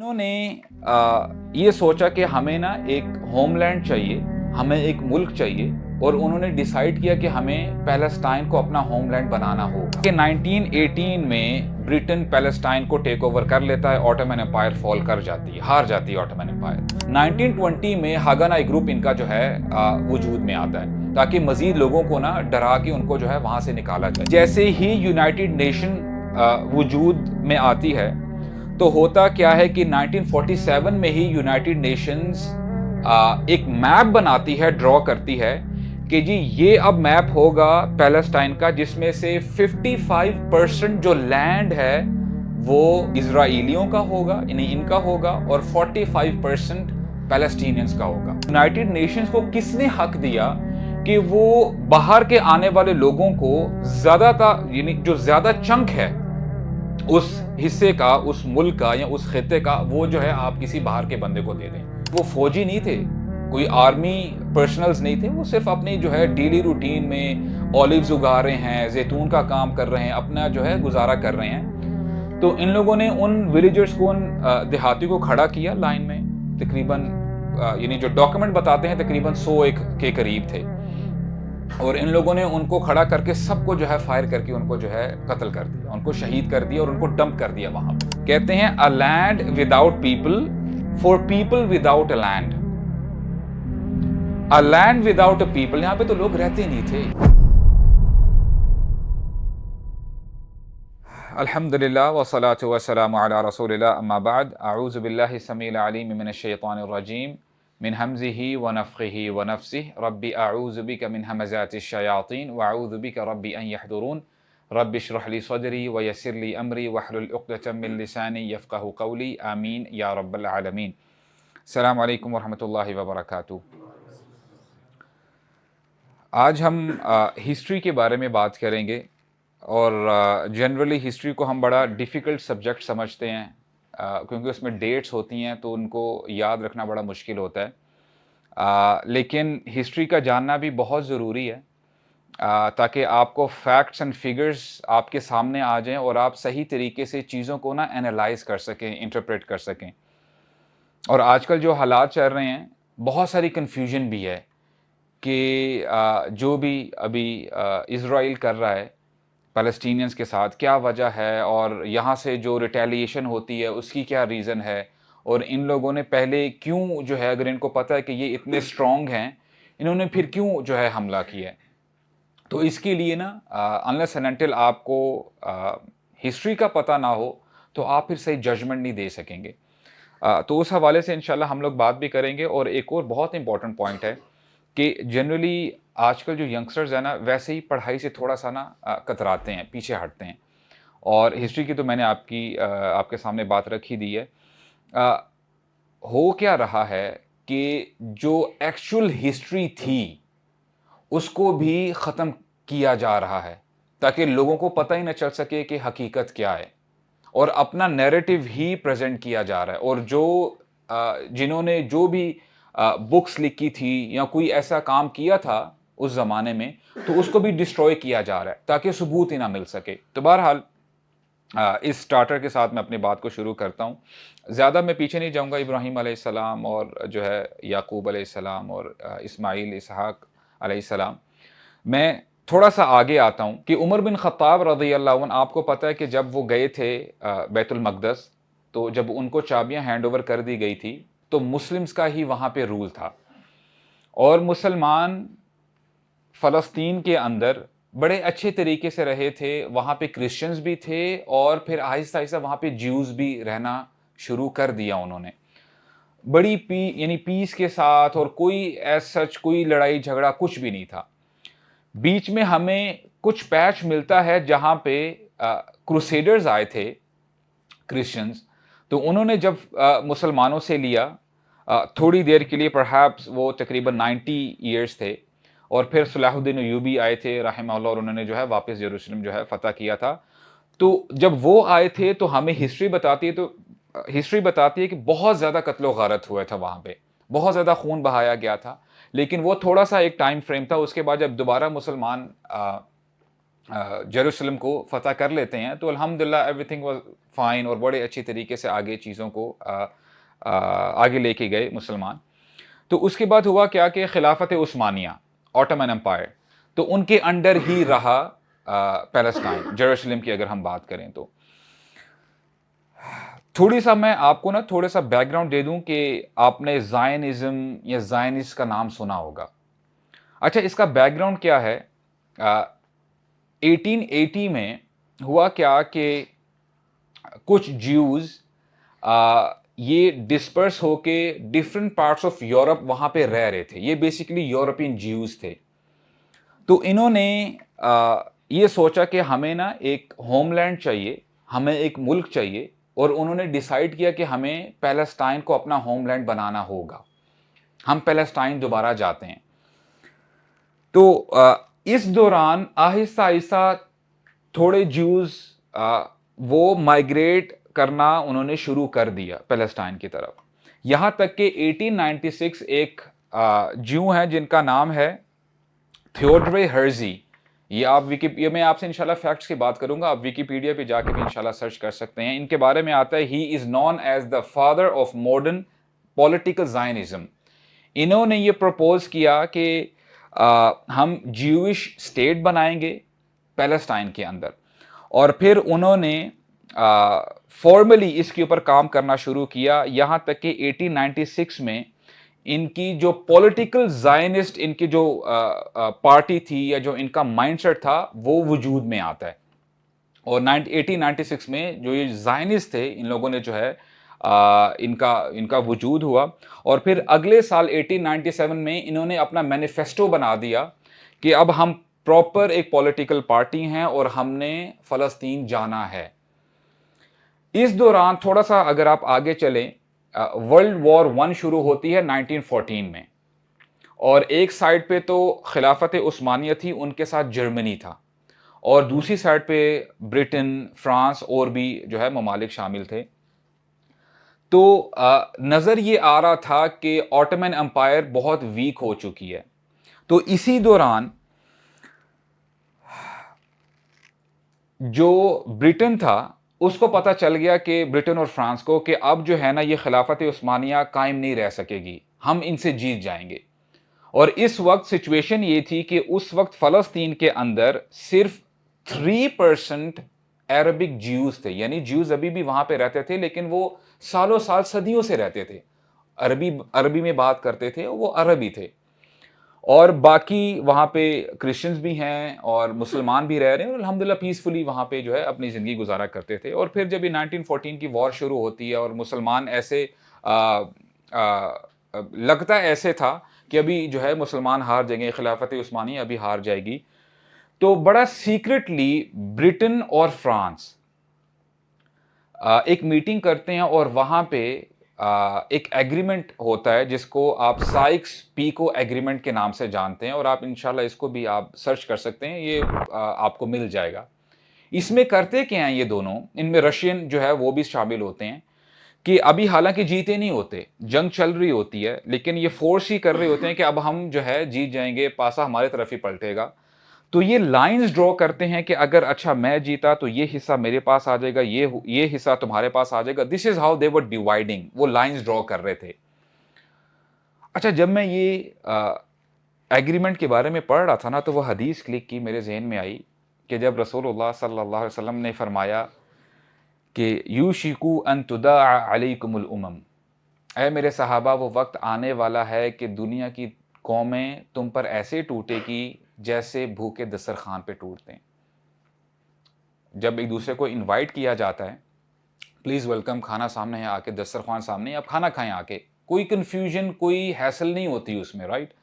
इन्होंने ये सोचा कि हमें ना एक होमलैंड चाहिए, हमें एक मुल्क चाहिए और उन्होंने डिसाइड किया कि हमें पैलेस्टाइन को अपना होमलैंड बनाना होगा। कि 1918 में ब्रिटेन पैलेस्टाइन को टेक ओवर कर लेता है, ऑटोमन एम्पायर फॉल कर जाती है, हार जाती है ऑटोमन एम्पायर। 1920 में हागानाई ग्रुप इनका जो है वजूद में आता है ताकि मजीद लोगों को ना डरा के उनको जो है वहां से निकाला जाए। जैसे ही यूनाइटेड नेशन वजूद में आती है तो होता क्या है कि 1947 में ही यूनाइटेड नेशंस एक मैप बनाती है, ड्रॉ करती है कि जी ये अब मैप होगा पैलेस्टाइन का, जिसमें से 55% जो लैंड है वो इजराइलियों का होगा, यानी इनका होगा, और 45% पैलेस्टीनियंस का होगा। यूनाइटेड नेशंस को किसने हक दिया कि वो बाहर के आने वाले लोगों को ज्यादातर, यानी जो ज्यादा चंक है उस हिस्से का, उस मुल्क का या उस खिते का, वो जो है आप किसी बाहर के बंदे को दे दें। वो फौजी नहीं थे, कोई आर्मी पर्सनल्स नहीं थे, वो सिर्फ अपनी जो है डेली रूटीन में ऑलिव्स उगा रहे हैं, जैतून का काम कर रहे हैं, अपना जो है गुजारा कर रहे हैं। तो इन लोगों ने उन विलेजर्स को, उन देहाती को खड़ा किया लाइन में। तकरीबन यानी जो डॉक्यूमेंट बताते हैं तकरीबन 100 के करीब थे, और इन लोगों ने उनको खड़ा करके सबको जो है फायर करके उनको जो है कत्ल कर दिया, उनको शहीद कर दिया और उनको डंप कर दिया वहां पे। कहते हैं a land without people for people without a land, a land without a people. यहां पे तो लोग रहते नहीं थे। अल्हम्दुलिल्लाह वस्सलातु वस्सलामु अला रसूलिल्लाह, अम्मा बाद। अऊज़ु बिल्लाहि समील अलीम मिनश शैतानिर रजीम मिन हमज़िही व नफ़्ख़िही व नफ़्सिही। रब्बि अऊज़ु बिका मिन हमज़ातिश शयातीन व अऊज़ु बिका रब्बि अन यहदुरून। रब्बि इश्रह ली सदरी व यस्सिर ली अमरी वहलुल उक़दतम मिन लिसानी यफ़क़हू क़ौली। आमीन या रब्बल आलमीन। अस्सलामु अलैकुम व रहमतुल्लाहि व बरकातुहू। आज हम हिस्ट्री के बारे में बात करेंगे, और जनरली हिस्ट्री को हम बड़ा डिफ़िकल्ट सब्जेक्ट समझते हैं, क्योंकि उसमें डेट्स होती हैं तो उनको याद रखना बड़ा मुश्किल होता है। लेकिन हिस्ट्री का जानना भी बहुत ज़रूरी है, ताकि आपको फैक्ट्स एंड फिगर्स आपके सामने आ जाएं और आप सही तरीके से चीज़ों को ना एनालाइज कर सकें, इंटरप्रेट कर सकें। और आजकल जो हालात चल रहे हैं, बहुत सारी कन्फ्यूजन भी है कि जो भी अभी इज़राइल कर रहा है पैलेस्टीनियंस के साथ, क्या वजह है, और यहाँ से जो रिटेलिएशन होती है उसकी क्या रीज़न है, और इन लोगों ने पहले क्यों जो है, अगर इनको पता है कि ये इतने स्ट्रॉन्ग हैं, इन्होंने फिर क्यों जो है हमला किया है। तो इसके लिए ना अनलेस एंड अनटिल आपको हिस्ट्री का पता ना हो तो आप फिर सही जजमेंट नहीं दे सकेंगे। तो उस हवाले से इंशाल्लाह हम लोग बात भी करेंगे। और एक और बहुत इंपॉर्टेंट पॉइंट है कि जनरली आजकल जो यंगस्टर्स हैं ना, वैसे ही पढ़ाई से थोड़ा सा ना कतराते हैं, पीछे हटते हैं। और हिस्ट्री की तो मैंने आपके सामने बात रख ही दी है। अ, हो क्या रहा है कि जो एक्चुअल हिस्ट्री थी उसको भी ख़त्म किया जा रहा है, ताकि लोगों को पता ही ना चल सके कि हकीकत क्या है, और अपना नैरेटिव ही प्रेजेंट किया जा रहा है। और जो जिन्होंने जो भी बुक्स लिखी थी या कोई ऐसा काम किया था उस ज़माने में, तो उसको भी डिस्ट्रॉय किया जा रहा है ताकि सबूत ही ना मिल सके। तो बहरहाल इस स्टार्टर के साथ मैं अपनी बात को शुरू करता हूँ। ज़्यादा मैं पीछे नहीं जाऊँगा। इब्राहीम अलैहिस्सलाम और जो है याकूब अलैहिस्सलाम और इस्माईल, इसहाक अलैहिस्सलाम, मैं थोड़ा-सा आगे आता हूँ कि उमर बिन ख़त्ताब रज़ियल्लाहु अन्हु, आपको पता है कि जब वो गए थे बैतुल मक़दस, तो जब उनको चाबियाँ हैंड ओवर कर दी गई थी, तो मुस्लिम्स का ही वहाँ पे रूल था, और मुसलमान फ़लस्तीन के अंदर बड़े अच्छे तरीके से रहे थे। वहाँ पे क्रिश्चियंस भी थे, और फिर आहिस्ता-आहिस्ता वहाँ पे ज्यूज़ भी रहना शुरू कर दिया उन्होंने। बड़ी यानी पीस के साथ, और कोई एज़ सच कोई लड़ाई झगड़ा कुछ भी नहीं था। बीच में हमें कुछ पैच मिलता है जहाँ पे क्रूसेडर्स आए थे, क्रिश्चियंस। तो उन्होंने जब मुसलमानों से लिया थोड़ी देर के लिए, परहैप्स वो तकरीबन 90 ईयर्स थे, और फिर सलाहुद्दीन अय्यूबी आए थे रहमहुल्लाह, और उन्होंने जो है वापस यरूशलेम जो है फ़तह किया था। तो जब वो आए थे तो हमें हिस्ट्री बताती है, तो हिस्ट्री बताती है कि बहुत ज़्यादा कत्लो-गारत हुआ था वहाँ पे, बहुत ज़्यादा खून बहाया गया था। लेकिन वो थोड़ा-सा एक टाइम फ्रेम था। उसके बाद जब दोबारा मुसलमान जेरूसलम को फ़तह कर लेते हैं, तो अल्हम्दुलिल्लाह एवरीथिंग वाज़ फ़ाइन और बड़े अच्छी तरीके से आगे चीज़ों को आगे लेके गए मुसलमान। तो उसके बाद हुआ क्या कि खिलाफत उस्मानिया, ऑटोमन एम्पायर, तो उनके अंडर ही रहा पैलेस्टाइन, जेरूसलम की अगर हम बात करें तो। थोड़ी सा मैं आपको ना थोड़ा सा बैकग्राउंड दे दूं कि आपने ज़ायनिज़्म या ज़ायनिस्ट का नाम सुना होगा। अच्छा, इसका बैकग्राउंड क्या है? 1880 में हुआ क्या कि कुछ ज्यूज़ ये डिस्पर्स होके डिफरेंट पार्ट्स ऑफ यूरोप वहाँ पे रह रहे थे। ये बेसिकली यूरोपियन ज्यूज़ थे। तो इन्होंने ये सोचा कि हमें ना एक होमलैंड चाहिए, हमें एक मुल्क चाहिए, और उन्होंने डिसाइड किया कि हमें पैलेस्टाइन को अपना होमलैंड बनाना होगा। हम पैलेस्टाइन दोबारा जाते हैं। तो इस दौरान आहिस्ता-आहिस्ता थोड़े ज्यूज़ वो माइग्रेट करना उन्होंने शुरू कर दिया पैलेस्टाइन की तरफ। यहाँ तक कि 1896 एक ज्यू हैं जिनका नाम है थियोडोर हर्जी। ये मैं आपसे इंशाल्लाह फैक्ट्स की बात करूंगा, आप विकिपीडिया पे जाके भी इंशाल्लाह सर्च कर सकते हैं। इनके बारे में आता है, he is known as the father of modern political Zionism. इन्होंने ये प्रपोज किया कि हम ज्यूइश स्टेट बनाएंगे पैलेस्टाइन के अंदर, और फिर उन्होंने फॉर्मली इसके ऊपर काम करना शुरू किया। यहां तक कि 1896 में इनकी जो पॉलिटिकल ज़ायनिस्ट इनकी जो पार्टी थी या जो इनका माइंडसेट था वो वजूद में आता है। और 1896 में जो ये ज़ायनिस्ट थे, इन लोगों ने जो है इनका इनका वजूद हुआ। और फिर अगले साल 1897 में इन्होंने अपना मैनिफेस्टो बना दिया कि अब हम प्रॉपर एक पॉलिटिकल पार्टी हैं और हमने फ़लस्तीन जाना है। इस दौरान थोड़ा सा अगर आप आगे चलें, वर्ल्ड वॉर 1 शुरू होती है 1914 में, और एक साइड पे तो खिलाफत उस्मानिया थी, उनके साथ जर्मनी था, और दूसरी साइड पे ब्रिटेन, फ्रांस और भी जो है ममालिक शामिल थे। तो नज़र ये आ रहा था कि ऑटोमन एम्पायर बहुत वीक हो चुकी है। तो इसी दौरान जो ब्रिटेन था उसको पता चल गया कि ब्रिटेन और फ्रांस को कि अब जो है ना ये खिलाफत उस्मानिया कायम नहीं रह सकेगी, हम इनसे जीत जाएंगे। और इस वक्त सिचुएशन ये थी कि उस वक्त फ़लस्तीन के अंदर सिर्फ 3% अरबिक ज्यूज थे, यानी ज्यूज अभी भी वहां पे रहते थे, लेकिन वो सालों साल सदियों से रहते थे, अरबी अरबी में बात करते थे, वो अरबी थे। और बाकी वहाँ पे क्रिश्चियंस भी हैं और मुसलमान भी रह रहे हैं, और अल्हम्दुलिल्लाह पीसफुली वहाँ पे जो है अपनी ज़िंदगी गुजारा करते थे। और फिर जब ये 1914 की वॉर शुरू होती है और मुसलमान ऐसे लगता ऐसे था कि अभी जो है मुसलमान हार जाएंगे, खिलाफत उस्मानी अभी हार जाएगी, तो बड़ा सीक्रेटली ब्रिटेन और फ्रांस एक मीटिंग करते हैं, और वहाँ पे एक एग्रीमेंट होता है जिसको आप साइक्स पीको एग्रीमेंट के नाम से जानते हैं, और आप इंशाल्लाह इसको भी आप सर्च कर सकते हैं, ये आपको मिल जाएगा। इसमें करते क्या हैं ये दोनों, इनमें रशियन जो है वो भी शामिल होते हैं, कि अभी हालांकि जीते नहीं होते, जंग चल रही होती है, लेकिन ये फोर्स ही कर रहे होते हैं कि अब हम जो है जीत जाएंगे, पासा हमारे तरफ ही पलटेगा। तो ये लाइंस ड्रॉ करते हैं कि अगर अच्छा मैं जीता तो ये हिस्सा मेरे पास आ जाएगा, ये हिस्सा तुम्हारे पास आ जाएगा। This is how they were dividing, वो लाइंस ड्रॉ कर रहे थे। अच्छा, जब मैं ये एग्रीमेंट के बारे में पढ़ रहा था ना, तो वो हदीस क्लिक की मेरे जहन में आई कि जब रसूलुल्लाह सल्लल्लाहु अलैहि वसल्लम ने फरमाया कि यूशिकु अन तुदाअ अलैकुमुल उमम, ऐ मेरे सहाबा वो वक्त आने वाला है कि दुनिया की कौमें तुम पर ऐसे टूटेगी जैसे भूखे दस्तरखान पे टूटते हैं। जब एक दूसरे को इनवाइट किया जाता है, प्लीज़ वेलकम, खाना सामने है, आके दस्तरखान सामने है, आप खाना खाएं आके, कोई कन्फ्यूजन कोई हैसल नहीं होती उसमें, राइट।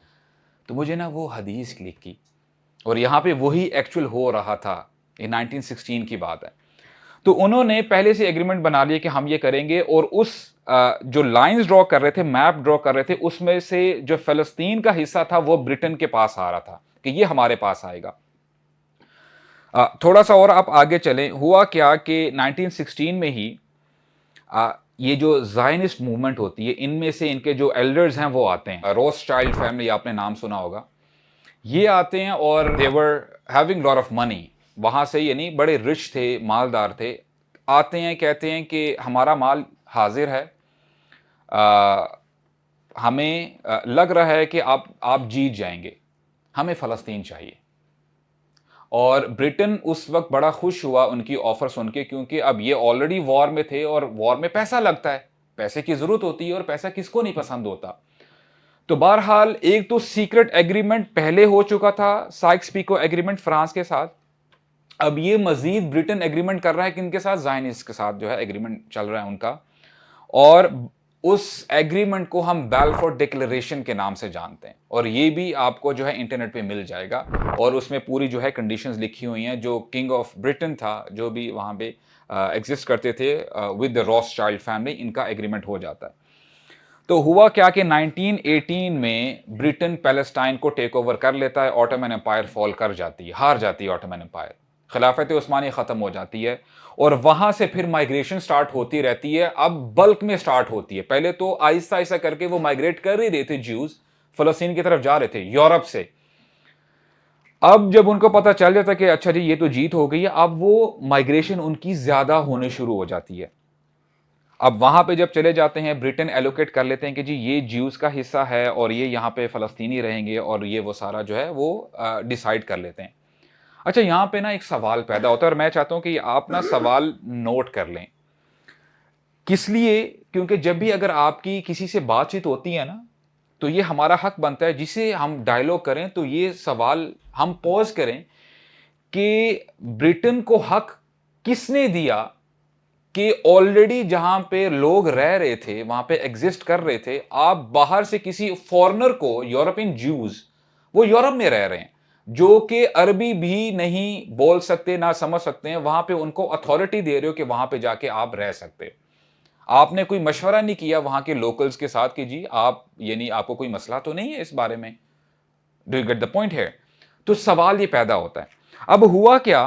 तो मुझे ना वो हदीस क्लिक की, और यहाँ पे वही एक्चुअल हो रहा था। ये 1916 की बात है। तो उन्होंने पहले से एग्रीमेंट बना लिया कि हम ये करेंगे, और उस जो लाइंस ड्रॉ कर रहे थे, मैप ड्रॉ कर रहे थे, उसमें से जो फ़लस्तीन का हिस्सा था वो ब्रिटेन के पास आ रहा था कि ये हमारे पास आएगा। थोड़ा सा और आप आगे चलें, हुआ क्या कि 1916 में ही ये जो ज़ायनिस्ट मूवमेंट होती है, इनमें से इनके जो एल्डर्स हैं वो आते हैं। रोथस्चाइल्ड फैमिली, आपने नाम सुना होगा। ये आते हैं और they were having lot of money, वहाँ से, यानी बड़े रिच थे, मालदार थे, आते हैं, कहते हैं कि हमारा माल हाज़िर है, हमें लग रहा है कि आप जीत जाएँगे, हमें फ़लस्तीन चाहिए। और ब्रिटेन उस वक़्त बड़ा खुश हुआ उनकी ऑफ़र सुन के, क्योंकि अब ये ऑलरेडी वॉर में थे और वॉर में पैसा लगता है, पैसे की ज़रूरत होती है और पैसा किसको नहीं पसंद होता। तो बहरहाल एक तो सीक्रेट एग्रीमेंट पहले हो चुका था, साइक्स-पीको एग्रीमेंट फ्रांस के साथ। अब ये मज़ीद ब्रिटेन एग्रीमेंट कर रहा है किनके साथ? ज़ायनिस्ट के साथ जो है एग्रीमेंट चल रहा है उनका। और उस एग्रीमेंट को हम बैलफोर डिक्लेरेशन के नाम से जानते हैं, और ये भी आपको जो है इंटरनेट पे मिल जाएगा, और उसमें पूरी जो है कंडीशंस लिखी हुई हैं। जो किंग ऑफ ब्रिटेन था, जो भी वहाँ पे एग्जिस्ट करते थे विद द रॉथस्चाइल्ड फैमिली, इनका एग्रीमेंट हो जाता है। तो हुआ क्या कि 1918 में ब्रिटेन पैलेस्टाइन को टेक ओवर कर लेता है, ऑटोमन एम्पायर फॉल कर जाती है, हार जाती है ऑटोमन एम्पायर, खिलाफत उस्मानी खत्म हो जाती है, और वहां से फिर माइग्रेशन स्टार्ट होती रहती है। अब बल्क में स्टार्ट होती है, पहले तो आहिस्ता आहिस्ता करके वो माइग्रेट कर ही रहे थे, ज्यूज फलस्तीन की तरफ जा रहे थे यूरोप से। अब जब उनको पता चल जाता है कि अच्छा जी ये तो जीत हो गई है, अब वो माइग्रेशन उनकी ज्यादा होने शुरू हो जाती है। अब वहां पे जब चले जाते हैं, ब्रिटेन एलोकेट कर लेते हैं कि जी ये ज्यूज का हिस्सा है और ये यहाँ पे फलस्तीनी रहेंगे, और ये वो सारा जो है वो डिसाइड कर लेते हैं। अच्छा, यहाँ पे ना एक सवाल पैदा होता है, और मैं चाहता हूं कि आप ना सवाल नोट कर लें। किस लिए? क्योंकि जब भी अगर आपकी किसी से बातचीत होती है ना, तो ये हमारा हक बनता है, जिसे हम डायलॉग करें तो ये सवाल हम पॉज करें कि ब्रिटेन को हक किसने दिया कि ऑलरेडी जहां पे लोग रह रहे थे, वहां पे एग्जिस्ट कर रहे थे, आप बाहर से किसी फॉरेनर को, यूरोपियन ज्यूज, वो यूरोप में रह रहे हैं, जो कि अरबी भी नहीं बोल सकते, ना समझ सकते हैं, वहां पे उनको अथॉरिटी दे रहे हो कि वहां पे जाके आप रह सकते हो। आपने कोई मशवरा नहीं किया वहां के लोकल्स के साथ कि जी आप, यानी आपको कोई मसला तो नहीं है इस बारे में। Do you get the point है? तो सवाल ये पैदा होता है। अब हुआ क्या